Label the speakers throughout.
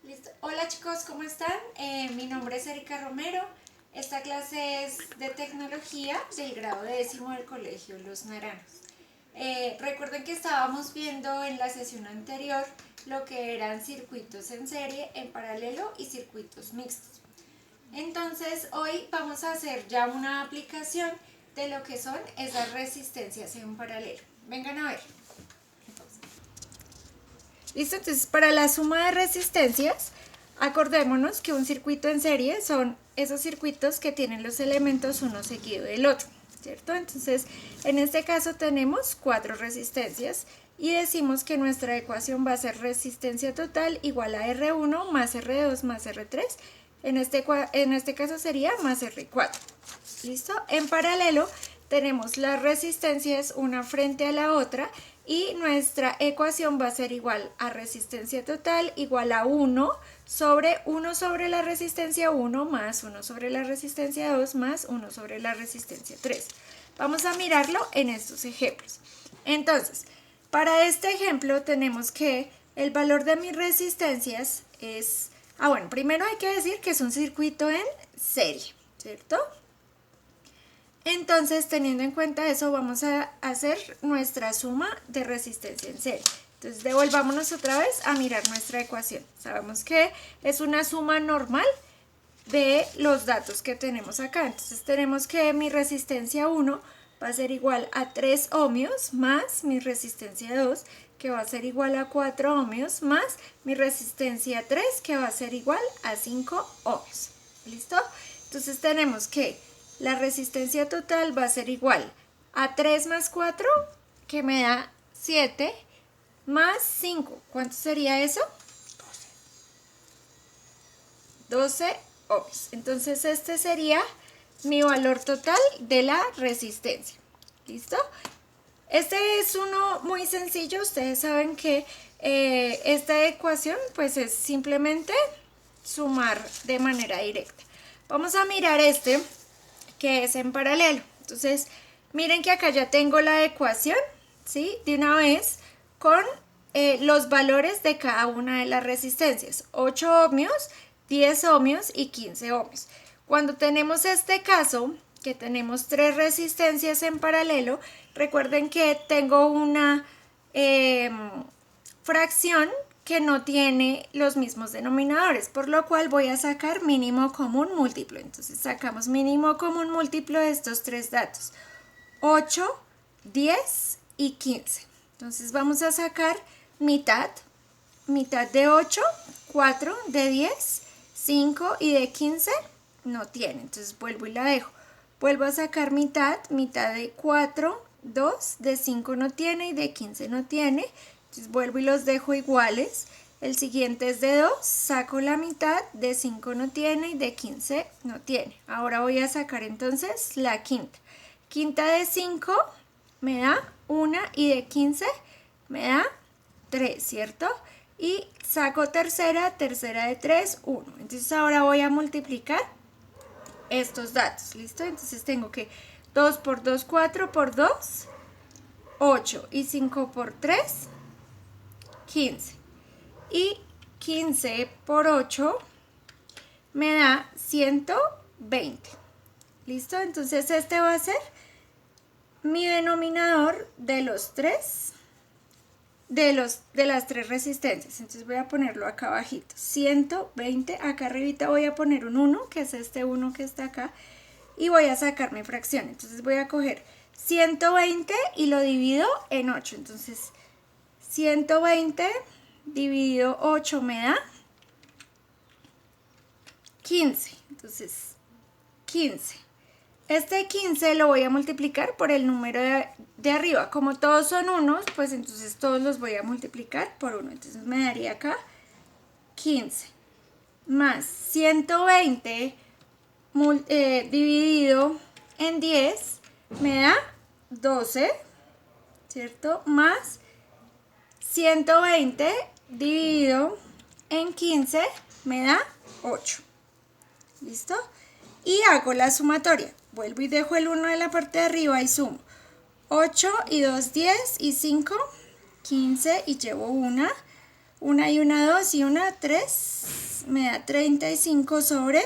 Speaker 1: Listo. Hola chicos, ¿cómo están? Mi nombre es Erika Romero. Esta clase es de tecnología del grado décimo del colegio Los Naranjos. Recuerden que estábamos viendo en la sesión anterior lo que eran circuitos en serie, en paralelo y circuitos mixtos. Entonces hoy vamos a hacer ya una aplicación de lo que son esas resistencias en paralelo. Vengan a ver. ¿Listo? Entonces, para la suma de resistencias, acordémonos que un circuito en serie son esos circuitos que tienen los elementos uno seguido del otro, ¿cierto? Entonces, en este caso tenemos 4 resistencias y decimos que nuestra ecuación va a ser resistencia total igual a R1 más R2 más R3. En este caso sería más R4. ¿Listo? En paralelo tenemos las resistencias una frente a la otra y nuestra ecuación va a ser igual a resistencia total igual a 1 sobre la resistencia 1 más 1 sobre la resistencia 2 más 1 sobre la resistencia 3. Vamos a mirarlo en estos ejemplos. Entonces, para este ejemplo tenemos que el valor de mis resistencias es... bueno, primero hay que decir que es un circuito en serie, ¿cierto? Entonces, teniendo en cuenta eso, vamos a hacer nuestra suma de resistencia en serie. Entonces, devolvámonos otra vez a mirar nuestra ecuación. Sabemos que es una suma normal de los datos que tenemos acá. Entonces, tenemos que mi resistencia 1 va a ser igual a 3 ohmios más mi resistencia 2, que va a ser igual a 4 ohmios, más mi resistencia 3, que va a ser igual a 5 ohmios. ¿Listo? Entonces, tenemos que la resistencia total va a ser igual a 3 más 4, que me da 7, más 5. ¿Cuánto sería eso? 12 ohms. Entonces este sería mi valor total de la resistencia. ¿Listo? Este es uno muy sencillo. Ustedes saben que esta ecuación pues es simplemente sumar de manera directa. Vamos a mirar este que es en paralelo. Entonces, miren que acá ya tengo la ecuación, ¿sí? De una vez con los valores de cada una de las resistencias. 8 ohmios, 10 ohmios y 15 ohmios. Cuando tenemos este caso, que tenemos 3 resistencias en paralelo, recuerden que tengo una fracción que no tiene los mismos denominadores, por lo cual voy a sacar mínimo común múltiplo. Entonces sacamos mínimo común múltiplo de estos 3 datos, 8, 10 y 15. Entonces vamos a sacar mitad de 8, 4 de 10, 5 y de 15 no tiene. Entonces vuelvo y la dejo. Vuelvo a sacar mitad de 4, 2, de 5 no tiene y de 15 no tiene. Entonces vuelvo y los dejo iguales. El siguiente es de 2, saco la mitad, de 5 no tiene y de 15 no tiene. Ahora voy a sacar entonces la quinta. Quinta de 5 me da 1 y de 15 me da 3, ¿cierto? Y saco tercera de 3, 1. Entonces ahora voy a multiplicar estos datos, ¿listo? Entonces tengo que 2 por 2, 4 por 2, 8 y 5 por 3, 15. Y 15 por 8 me da 120. ¿Listo? Entonces este va a ser mi denominador de los tres, de las 3 resistencias. Entonces voy a ponerlo acá abajito, 120. Acá arribita voy a poner un 1, que es este 1 que está acá, y voy a sacar mi fracción. Entonces voy a coger 120 y lo divido en 8. Entonces 120 dividido 8 me da 15. Entonces 15. Este 15 lo voy a multiplicar por el número de arriba. Como todos son unos, pues entonces todos los voy a multiplicar por 1. Entonces me daría acá 15 más 120 dividido en 10 me da 12, ¿cierto? Más 120 dividido en 15 me da 8. ¿Listo? Y hago la sumatoria. Vuelvo y dejo el 1 en la parte de arriba y sumo. 8 y 2, 10 y 5, 15 y llevo 1. Una y una 2 y una 3 me da 35 sobre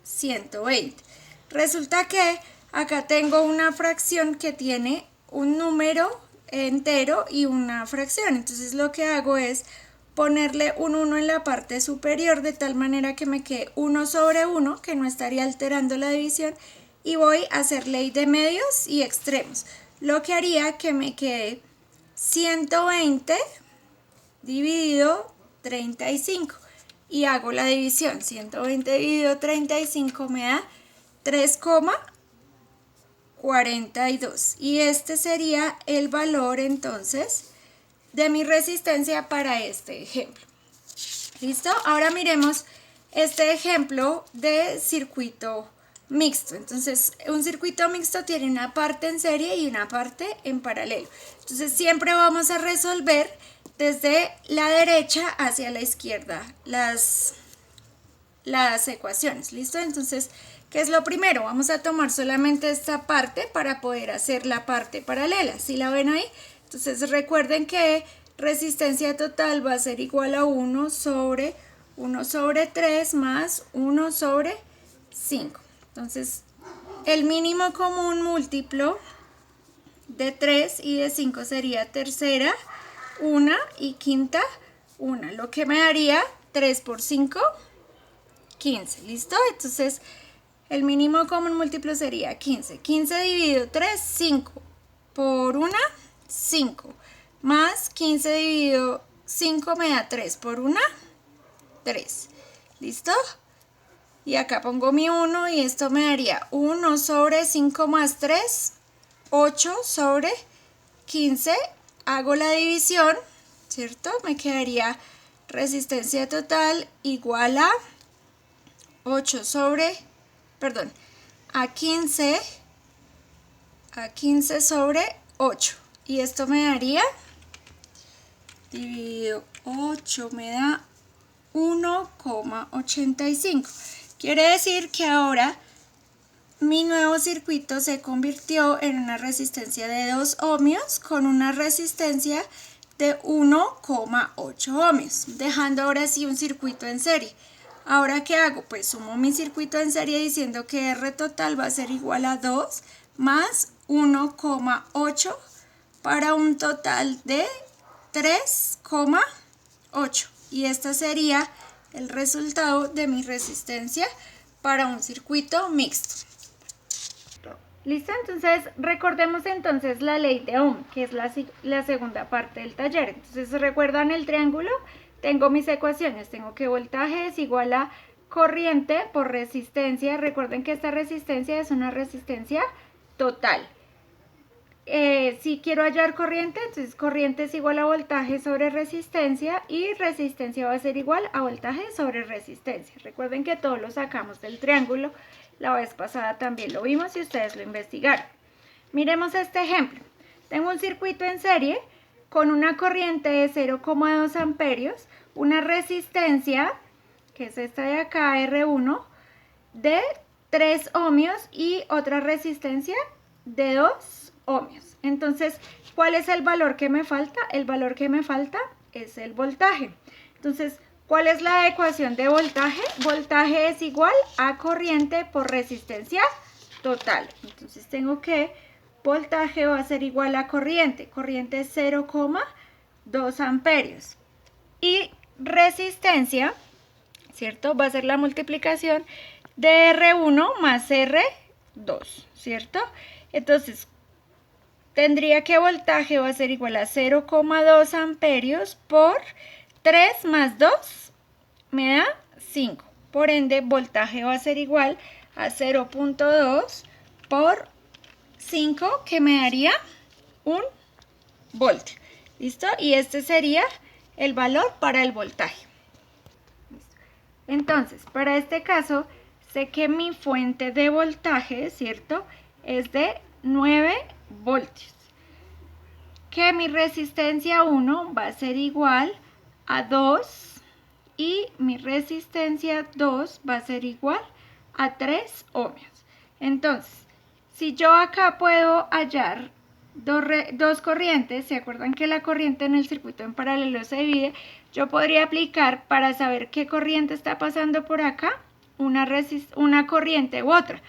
Speaker 1: 120. Resulta que acá tengo una fracción que tiene un número entero y una fracción. Entonces lo que hago es ponerle un 1 en la parte superior de tal manera que me quede 1 sobre 1, que no estaría alterando la división, y voy a hacer ley de medios y extremos, lo que haría que me quede 120 dividido 35 y hago la división. 120 dividido 35 me da 3,42 y este sería el valor entonces de mi resistencia para este ejemplo. ¿Listo? Ahora miremos este ejemplo de circuito mixto. Entonces, un circuito mixto tiene una parte en serie y una parte en paralelo. Entonces, siempre vamos a resolver desde la derecha hacia la izquierda las ecuaciones. ¿Listo? Entonces, ¿qué es lo primero? Vamos a tomar solamente esta parte para poder hacer la parte paralela. ¿Sí la ven ahí? Entonces recuerden que resistencia total va a ser igual a 1 sobre 3 más 1 sobre 5. Entonces el mínimo común múltiplo de 3 y de 5 sería tercera, 1 y quinta, 1. Lo que me daría 3 por 5, 15. ¿Listo? Entonces el mínimo común múltiplo sería 15. 15 dividido 3, 5. Por 1, 5. Más 15 dividido 5 me da 3. Por 1, 3. ¿Listo? Y acá pongo mi 1 y esto me daría 1 sobre 5 más 3, 8 sobre 15. Hago la división, ¿cierto? Me quedaría resistencia total igual a 8 sobre, perdón, a 15 sobre 8. Y esto me daría, dividido 8 me da 1,85. Quiere decir que ahora mi nuevo circuito se convirtió en una resistencia de 2 ohmios con una resistencia de 1,8 ohmios, dejando ahora sí un circuito en serie. Ahora, ¿qué hago? Pues sumo mi circuito en serie diciendo que R total va a ser igual a 2 más 1,8 para un total de 3,8. Y este sería el resultado de mi resistencia para un circuito mixto. ¿Listo? Entonces, recordemos entonces la ley de Ohm, que es la segunda parte del taller. Entonces, ¿recuerdan el triángulo? Tengo mis ecuaciones. Tengo que voltaje es igual a corriente por resistencia. Recuerden que esta resistencia es una resistencia total. Si quiero hallar corriente, entonces corriente es igual a voltaje sobre resistencia y resistencia va a ser igual a voltaje sobre resistencia. Recuerden que todo lo sacamos del triángulo. La vez pasada también lo vimos y ustedes lo investigaron. Miremos este ejemplo. Tengo un circuito en serie con una corriente de 0,2 amperios, una resistencia, que es esta de acá, R1, de 3 ohmios y otra resistencia de 2 ohmios. Entonces, ¿cuál es el valor que me falta? El valor que me falta es el voltaje. Entonces, ¿cuál es la ecuación de voltaje? Voltaje es igual a corriente por resistencia total. Entonces, tengo que voltaje va a ser igual a corriente. Corriente es 0,2 amperios. Y resistencia, ¿cierto? Va a ser la multiplicación de R1 más R2, ¿cierto? Entonces, tendría que voltaje va a ser igual a 0,2 amperios por 3 más 2 me da 5. Por ende, voltaje va a ser igual a 0,2 por 5, que me daría 1 voltio. ¿Listo? Y este sería el valor para el voltaje. Entonces, para este caso, sé que mi fuente de voltaje, ¿cierto?, es de 9 voltios. Que mi resistencia 1 va a ser igual a 2 y mi resistencia 2 va a ser igual a 3 ohmios. Entonces, si yo acá puedo hallar dos corrientes, ¿se acuerdan que la corriente en el circuito en paralelo se divide? yo podría aplicar para saber qué corriente está pasando por acá, una corriente u otra.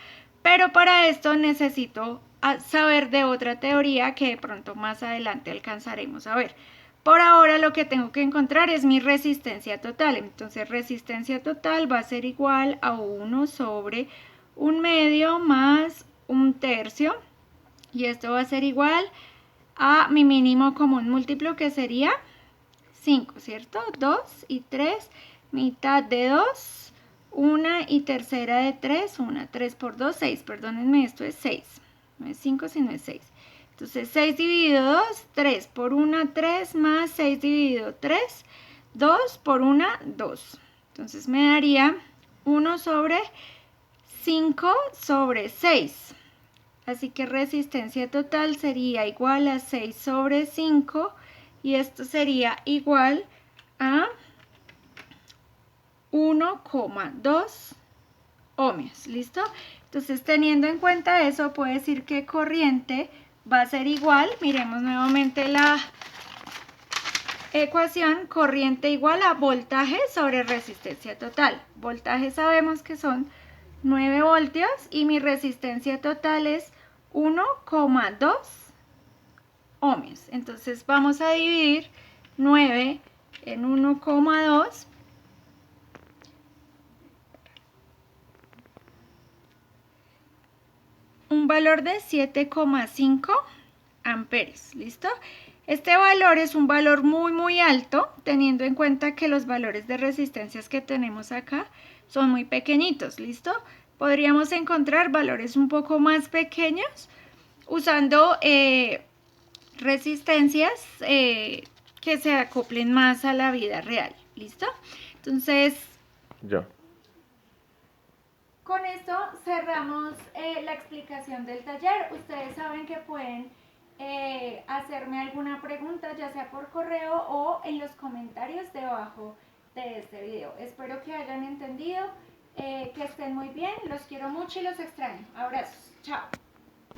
Speaker 1: Pero para esto necesito saber de otra teoría que de pronto más adelante alcanzaremos a ver. Por ahora lo que tengo que encontrar es mi resistencia total. Entonces resistencia total va a ser igual a 1 sobre 1/2 más 1/3. Y esto va a ser igual a mi mínimo común múltiplo, que sería 5, ¿cierto? 2 y 3, mitad de 2, 1 y tercera de 3, 1, 3 por 2, 6, perdónenme, esto es 6, no es 5 sino es 6. Entonces 6 dividido 2, 3 por 1, 3 más 6 dividido 3, 2 por 1, 2. Entonces me daría 1 sobre 5 sobre 6. Así que resistencia total sería igual a 6 sobre 5 y esto sería igual a 1,2 ohmios. ¿Listo? Entonces, teniendo en cuenta eso, puedo decir que corriente va a ser igual. Miremos nuevamente la ecuación. Corriente igual a voltaje sobre resistencia total. Voltaje sabemos que son 9 voltios y mi resistencia total es 1,2 ohmios. Entonces vamos a dividir 9 en 1,2. Un valor de 7,5 amperes. ¿Listo? Este valor es un valor muy alto, teniendo en cuenta que los valores de resistencias que tenemos acá son muy pequeñitos. ¿Listo? Podríamos encontrar valores un poco más pequeños usando resistencias que se acoplen más a la vida real. ¿Listo? Entonces,
Speaker 2: Ya.
Speaker 1: con esto cerramos la explicación del taller. Ustedes saben que pueden hacerme alguna pregunta, ya sea por correo o en los comentarios debajo de este video. Espero que hayan entendido, que estén muy bien. Los quiero mucho y los extraño. Abrazos. Chao.